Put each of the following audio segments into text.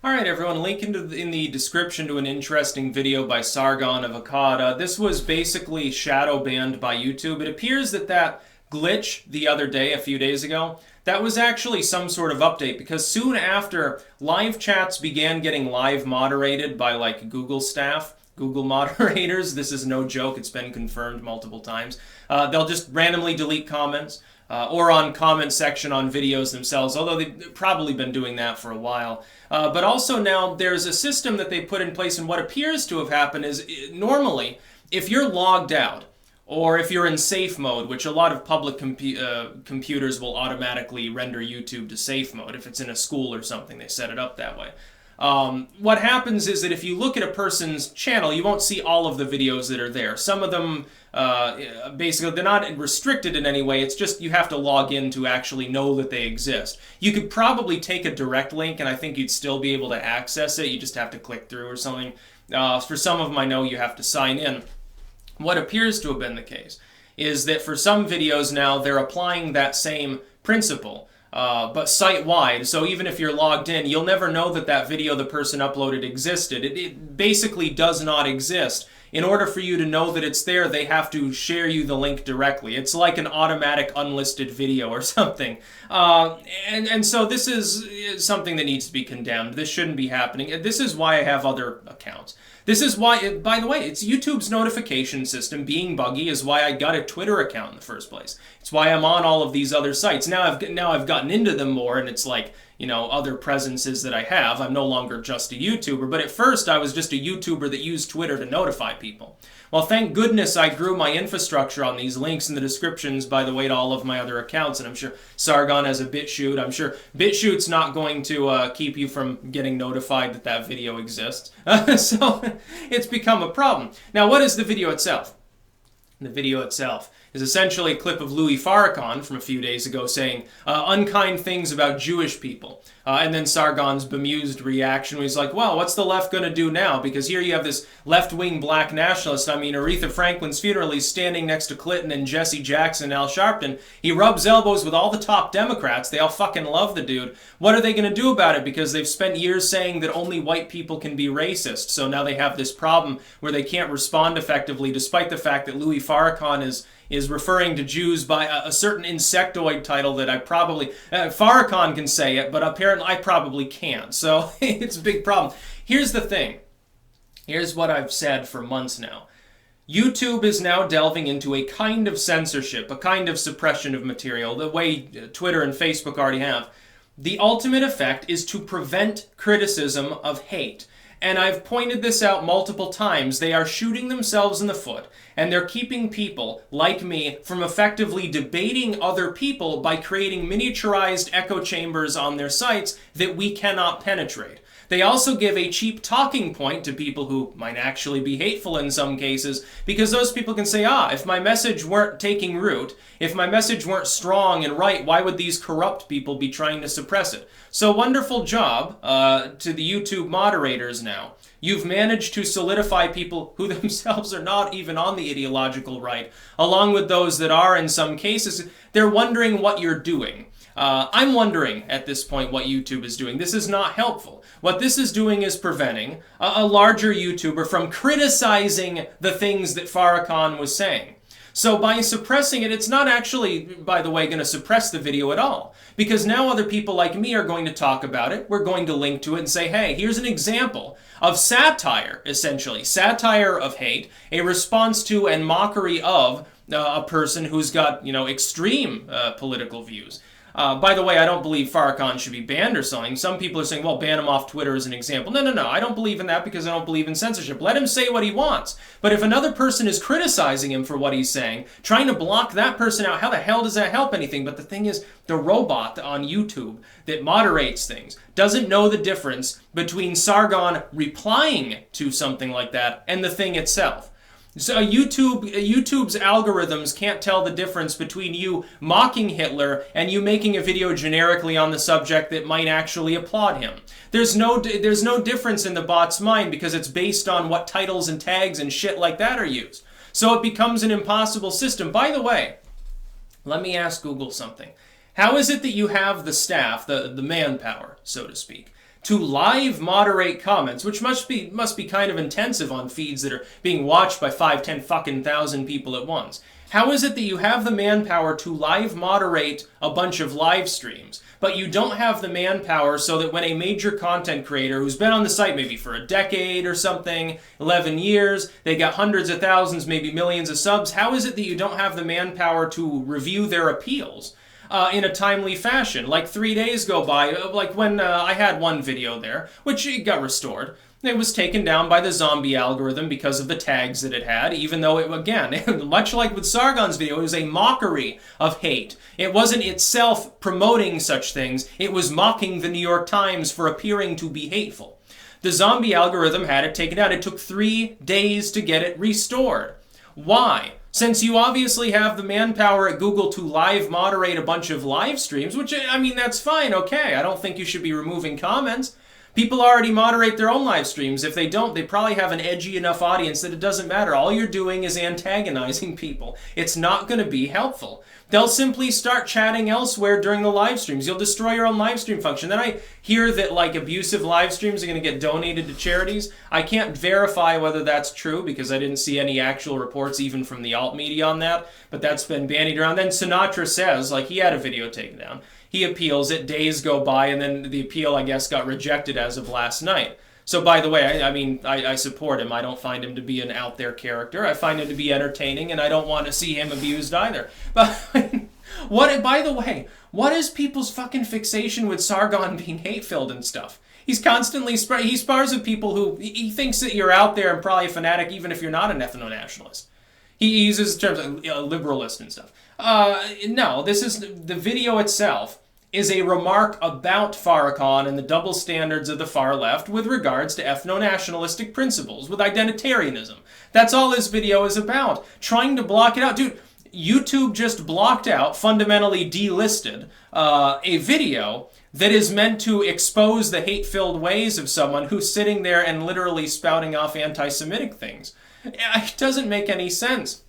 Alright everyone, link in the description to an interesting video by Sargon of Akkad. This was basically shadow banned by YouTube. It appears that glitch the other day, a few days ago, that was actually some sort of update, because soon after, live chats began getting live moderated by like Google staff, Google moderators. This is no joke, it's been confirmed multiple times. They'll just randomly delete comments. Or on comment section on videos themselves, although they've probably been doing that for a while. But also now there's a system that they put in place, and what appears to have happened is normally if you're logged out or if you're in safe mode, which a lot of public computers will automatically render YouTube to safe mode. If it's in a school or something, they set it up that way. What happens is that if you look at a person's channel, you won't see all of the videos that are there. Some of them, basically, they're not restricted in any way. It's just you have to log in to actually know that they exist. You could probably take a direct link, and I think you'd still be able to access it. You just have to click through or something. For some of them, I know you have to sign in. What appears to have been the case is that for some videos now, they're applying that same principle. But site-wide, so even if you're logged in, you'll never know that that video the person uploaded existed. It basically does not exist. In order for you to know that it's there, they have to share you the link directly. It's like an automatic unlisted video or something. And so this is something that needs to be condemned. This shouldn't be happening. This is why I have other accounts. This is why, by the way, it's YouTube's notification system being buggy is why I got a Twitter account in the first place. It's why I'm on all of these other sites. Now I've gotten into them more, and it's like, you know, other presences that I have. I'm no longer just a YouTuber, but at first I was just a YouTuber that used Twitter to notify people. Well, thank goodness I grew my infrastructure on these links in the descriptions, by the way, to all of my other accounts, and I'm sure Sargon has a BitChute. I'm sure BitChute's not going to keep you from getting notified that that video exists. So it's become a problem. Now, what is the video itself? The video itself is essentially a clip of Louis Farrakhan from a few days ago saying unkind things about Jewish people. And then Sargon's bemused reaction where he's like, well, what's the left going to do now? Because here you have this left-wing black nationalist. I mean, Aretha Franklin's funeral, he's standing next to Clinton and Jesse Jackson and Al Sharpton. He rubs elbows with all the top Democrats. They all fucking love the dude. What are they going to do about it? Because they've spent years saying that only white people can be racist. So now they have this problem where they can't respond effectively, despite the fact that Louis Farrakhan is referring to Jews by a certain insectoid title that I probably, Farrakhan can say it, but apparently I probably can't. So it's a big problem. Here's the thing. Here's what I've said for months now. YouTube is now delving into a kind of censorship, a kind of suppression of material, the way Twitter and Facebook already have. The ultimate effect is to prevent criticism of hate. And I've pointed this out multiple times. They are shooting themselves in the foot, and they're keeping people like me from effectively debating other people by creating miniaturized echo chambers on their sites that we cannot penetrate. They also give a cheap talking point to people who might actually be hateful in some cases, because those people can say, if my message weren't taking root, if my message weren't strong and right, why would these corrupt people be trying to suppress it? So wonderful job to the YouTube moderators now. You've managed to solidify people who themselves are not even on the ideological right, along with those that are in some cases. They're wondering what you're doing. I'm wondering at this point what YouTube is doing. This is not helpful. What this is doing is preventing a larger YouTuber from criticizing the things that Farrakhan was saying. So by suppressing it, it's not actually, by the way, going to suppress the video at all. Because now other people like me are going to talk about it. We're going to link to it and say, hey, here's an example of satire, essentially. Satire of hate, a response to and mockery of a person who's got, you know, extreme political views. By the way, I don't believe Farrakhan should be banned or something. Some people are saying, well, ban him off Twitter as an example. No. I don't believe in that because I don't believe in censorship. Let him say what he wants. But if another person is criticizing him for what he's saying, trying to block that person out, how the hell does that help anything? But the thing is, the robot on YouTube that moderates things doesn't know the difference between Sargon replying to something like that and the thing itself. So YouTube's algorithms can't tell the difference between you mocking Hitler and you making a video generically on the subject that might actually applaud him. There's no difference in the bot's mind because it's based on what titles and tags and shit like that are used. So it becomes an impossible system. By the way, let me ask Google something. How is it that you have the staff, the manpower, so to speak, to live moderate comments, which must be kind of intensive on feeds that are being watched by 5, 10 fucking thousand people at once. How is it that you have the manpower to live moderate a bunch of live streams, but you don't have the manpower so that when a major content creator who's been on the site maybe for a decade or something, 11 years, they got hundreds of thousands, maybe millions of subs, how is it that you don't have the manpower to review their appeals in a timely fashion? Like 3 days go by, like when I had one video there, which got restored. It was taken down by the zombie algorithm because of the tags that it had, even though it, again, much like with Sargon's video, it was a mockery of hate. It wasn't itself promoting such things, it was mocking the New York Times for appearing to be hateful. The zombie algorithm had it taken down. It took 3 days to get it restored. Why? Since you obviously have the manpower at Google to live moderate a bunch of live streams, which, I mean, that's fine, okay. I don't think you should be removing comments. People already moderate their own live streams. If they don't, they probably have an edgy enough audience that it doesn't matter. All you're doing is antagonizing people. It's not going to be helpful. They'll simply start chatting elsewhere during the live streams. You'll destroy your own live stream function. Then I hear that like abusive live streams are going to get donated to charities. I can't verify whether that's true because I didn't see any actual reports even from the alt media on that, but that's been bandied around. Then Sinatra says, like he had a video taken down. He appeals it, days go by, and then the appeal, I guess, got rejected as of last night. So, by the way, I support him. I don't find him to be an out there character. I find him to be entertaining, and I don't want to see him abused either. But, by the way, what is people's fucking fixation with Sargon being hate-filled and stuff? He's constantly, he spars with people who, he thinks that you're out there and probably a fanatic even if you're not an ethno-nationalist. He uses terms like liberalist and stuff. No, this is, the video itself is a remark about Farrakhan and the double standards of the far left with regards to ethno-nationalistic principles, with identitarianism. That's all this video is about. Trying to block it out. Dude, YouTube just blocked out, fundamentally delisted, a video that is meant to expose the hate-filled ways of someone who's sitting there and literally spouting off anti-Semitic things. It doesn't make any sense.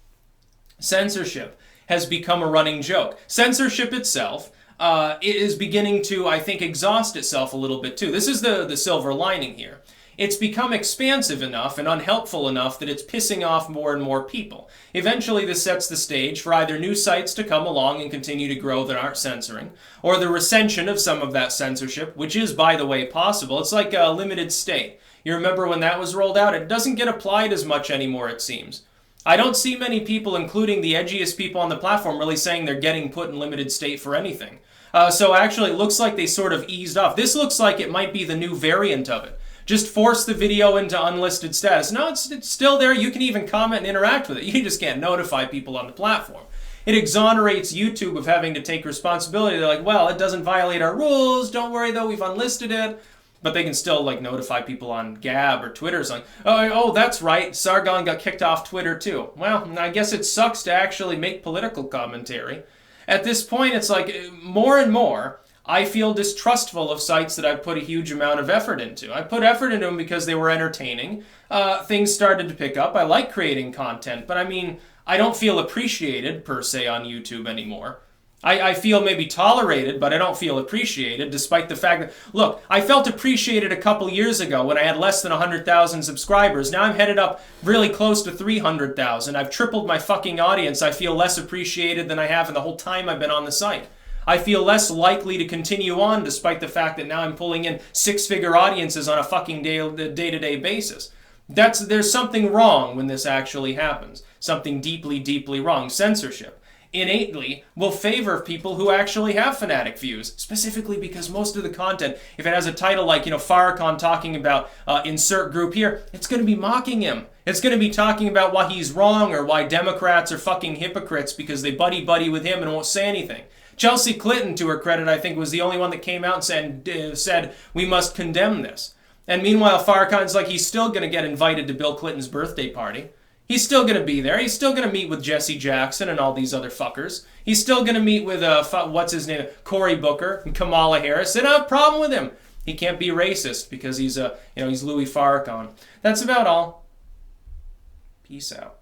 Censorship has become a running joke. Censorship itself it is beginning to, I think, exhaust itself a little bit too. This is the silver lining here. It's become expansive enough and unhelpful enough that it's pissing off more and more people. Eventually this sets the stage for either new sites to come along and continue to grow that aren't censoring, or the recension of some of that censorship, which is, by the way, possible. It's like a limited state. You remember when that was rolled out? It doesn't get applied as much anymore, it seems. I don't see many people, including the edgiest people on the platform, really saying they're getting put in limited state for anything. So actually, it looks like they sort of eased off. This looks like it might be the new variant of it. Just force the video into unlisted status. No, it's still there. You can even comment and interact with it. You just can't notify people on the platform. It exonerates YouTube of having to take responsibility. They're like, well, it doesn't violate our rules. Don't worry, though, we've unlisted it. But they can still like notify people on Gab or Twitter saying, oh, that's right, Sargon got kicked off Twitter too. Well, I guess it sucks to actually make political commentary. At this point, it's like more and more, I feel distrustful of sites that I've put a huge amount of effort into. I put effort into them because they were entertaining. Things started to pick up. I like creating content, but I mean, I don't feel appreciated per se on YouTube anymore. I feel maybe tolerated, but I don't feel appreciated, despite the fact that, look, I felt appreciated a couple years ago when I had less than 100,000 subscribers. Now I'm headed up really close to 300,000. I've tripled my fucking audience. I feel less appreciated than I have in the whole time I've been on the site. I feel less likely to continue on, despite the fact that now I'm pulling in six-figure audiences on a fucking day-to-day basis. There's something wrong when this actually happens. Something deeply, deeply wrong. Censorship innately will favor people who actually have fanatic views, specifically because most of the content, if it has a title like, Farrakhan talking about insert group here, it's going to be mocking him. It's going to be talking about why he's wrong or why Democrats are fucking hypocrites because they buddy-buddy with him and won't say anything. Chelsea Clinton, to her credit, I think, was the only one that came out and said, we must condemn this. And meanwhile, Farrakhan's like, he's still going to get invited to Bill Clinton's birthday party. He's still going to be there. He's still going to meet with Jesse Jackson and all these other fuckers. He's still going to meet with, what's his name, Cory Booker and Kamala Harris. They don't have a problem with him. He can't be racist because he's Louis Farrakhan. That's about all. Peace out.